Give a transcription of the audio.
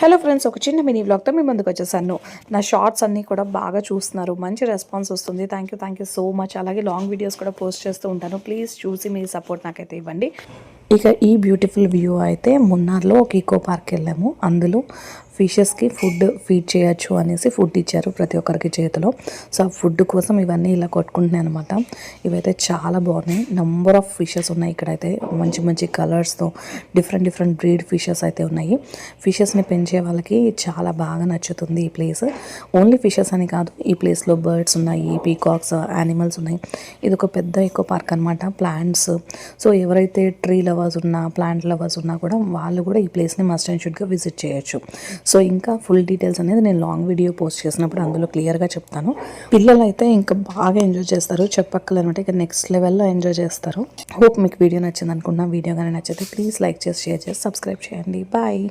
Hello friends, ఒక చిన్న mini వ్లాగ్తో మీ ముందుకు వచ్చేసాను. నా షార్ట్స్ అన్నీ కూడా బాగా చూస్తున్నారు, మంచి రెస్పాన్స్ వస్తుంది. Thank you so much. అలాగే లాంగ్ వీడియోస్ కూడా పోస్ట్ చేస్తూ ఉంటాను. ప్లీజ్ చూసి మీ సపోర్ట్ నాకైతే ఇవ్వండి. ఇక ఈ బ్యూటిఫుల్ వ్యూ అయితే మున్నార్లో ఒక ఈకో పార్క్ వెళ్ళాము. అందులో ఫిషెస్కి ఫుడ్ ఫీడ్ చేయొచ్చు అనేసి ఫుడ్ ఇచ్చారు ప్రతి ఒక్కరికి చేతిలో. సో ఆ ఫుడ్ కోసం ఇవన్నీ ఇలా కొట్టుకుంటున్నాయి అనమాట. ఇవైతే చాలా బాగున్నాయి. నంబర్ ఆఫ్ ఫిషెస్ ఉన్నాయి ఇక్కడైతే, మంచి మంచి కలర్స్తో డిఫరెంట్ బ్రీడ్ ఫిషెస్ అయితే ఉన్నాయి. ఫిషెస్ని పెంచే వాళ్ళకి చాలా బాగా నచ్చుతుంది ఈ ప్లేస్. ఓన్లీ ఫిషెస్ అని కాదు, ఈ ప్లేస్లో బర్డ్స్ ఉన్నాయి, పీకాక్స్, యానిమల్స్ ఉన్నాయి. ఇది ఒక పెద్ద ఈకో పార్క్ అనమాట. ప్లాంట్స్, సో ఎవరైతే ట్రీ లవర్స్ ఉన్నా, ప్లాంట్ లవర్స్ ఉన్నా కూడా వాళ్ళు కూడా ఈ ప్లేస్ని మస్ట్ అండ్ షుడ్గా విజిట్ చేయొచ్చు. సో ఇంకా ఫుల్ డీటెయిల్స్ అనేది నేను లాంగ్ వీడియో పోస్ట్ చేసినప్పుడు అందులో క్లియర్గా చెప్తాను. పిల్లలు అయితే ఇంకా బాగా ఎంజాయ్ చేస్తారు, చెప్పక్కర్లేనమాట. ఇక నెక్స్ట్ లెవెల్లో ఎంజాయ్ చేస్తారు. హోప్ మీకు వీడియో నచ్చింది అనుకున్నా. వీడియో కానీ నచ్చితే ప్లీజ్ లైక్ చేసి, షేర్ చేసి, సబ్స్క్రైబ్ చేయండి. బాయ్.